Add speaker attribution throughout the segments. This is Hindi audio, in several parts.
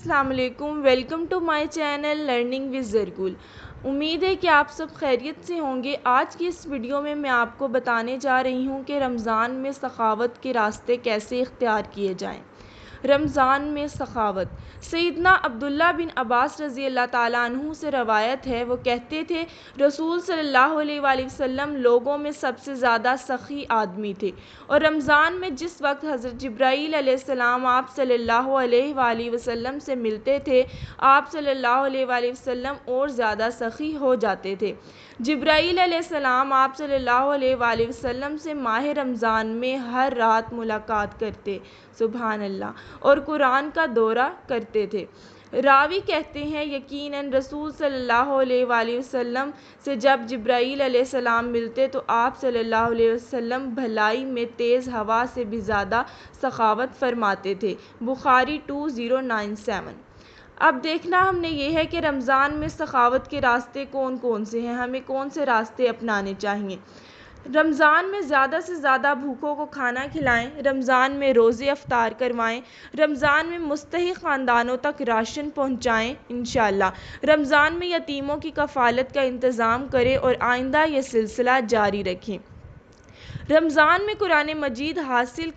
Speaker 1: अस्सलाम वालेकुम। Welcome to my channel learning with Zargul. उम्मीद है कि आप सब खैरियत से होंगे। आज की इस वीडियो में मैं आपको बताने जा रही हूँ कि रमज़ान में सखावत के रास्ते कैसे इख्तियार किए जाएं। रमज़ान में सखावत सैयदना अब्दुल्ला बिन अब्बास रज़ी अल्लाह ताला अन्हु से रवायत है, वो कहते थे रसूल सल्लल्लाहु अलैहि वसल्लम लोगों में सबसे ज़्यादा सखी आदमी थे और रमज़ान में जिस वक्त हज़रत जिब्राईल अलैहिस्सलाम आप सल्लल्लाहु अलैहि वसल्लम से मिलते थे, आप सल्लल्लाहु अलैहि वसल्लम और ज़्यादा सखी हो जाते थे। जिब्राईल अलैहिस्सलाम आप सल्लल्लाहु अलैहि वसल्लम से माह रमज़ान में हर रात मुलाकात करते, सुभान अल्लाह, और कुरान का दौरा करते थे। रावी कहते हैं यकीनन रसूल सल्लल्लाहु अलैहि वसल्लम से जब जिब्राईल अलैहिस्सलाम मिलते तो आप सल्लल्लाहु अलैहि वसल्लम भलाई में तेज़ हवा से भी ज़्यादा सखावत फरमाते थे। बुखारी 2097। अब देखना हमने ये है कि रमज़ान में सखावत के रास्ते कौन कौन से हैं, हमें कौन से रास्ते अपनाने चाहिए। रमज़ान में ज़्यादा से ज़्यादा भूखों को खाना खिलाएं, रमज़ान में रोज़े अफ्तार करवाएं, रमज़ान में मुस्तहिक़ ख़ानदानों तक राशन पहुँचाएं इंशाअल्लाह। रमज़ान में यतीमों की कफ़ालत का इंतज़ाम करें और आइंदा ये सिलसिला जारी रखें। रमज़ान में कुरान मजीद हासिल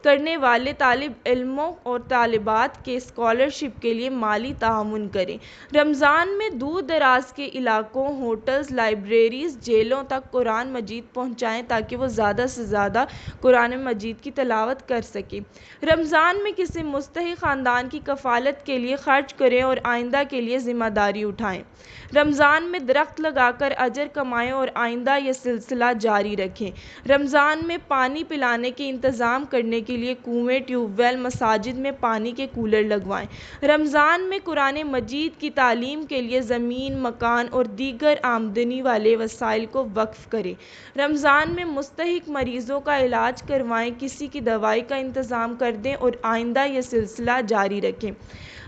Speaker 1: करने वाले तालिब इल्मों और तालिबात के स्कॉलरशिप के लिए माली ताउन करें। रमज़ान में दूर दराज के इलाकों, होटल्स, लाइब्रेरीज़, जेलों तक कुरान मजीद पहुँचाएँ ताकि वो ज़्यादा से ज़्यादा कुरान मजीद की तिलावत कर सकें। रमज़ान में किसी मुस्तहिक़ ख़ानदान की कफ़ालत के लिए ख़र्च करें और आइंदा के लिए ज़िम्मेदारी उठाएँ। रमज़ान में दरख्त लगाकर अजर कमाएँ और आइंदा यह सिलसिला जारी रखें। रमज़ान में पानी पिलाने के इंतज़ाम करने के लिए कुएँ, ट्यूबवेल, मसाजिद में पानी के कूलर लगवाएं। रमज़ान में कुरान मजीद की तालीम के लिए ज़मीन, मकान और दीगर आमदनी वाले वसाइल को वक्फ़ करें। रमज़ान में मुस्तहिक़ मरीज़ों का इलाज करवाएं, किसी की दवाई का इंतज़ाम कर दें और आइंदा यह सिलसिला जारी रखें।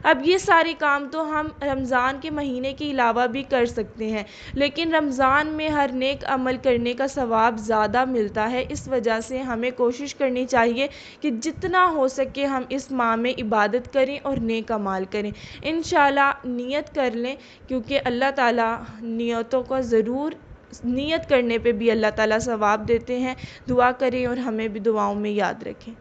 Speaker 1: अब ये सारे काम तो हम रमज़ान के महीने के अलावा भी कर सकते हैं, लेकिन रमज़ान में हर नेक अमल करने का सवाब ज़्यादा मिलता है। इस वजह से हमें कोशिश करनी चाहिए कि जितना हो सके हम इस माह में इबादत करें और नेक अमाल करें। इंशाअल्लाह नियत कर लें, क्योंकि अल्लाह ताला नियतों को ज़रूर नियत करने पे भी अल्लाह ताला सवाब देते हैं। दुआ करें और हमें भी दुआओं में याद रखें।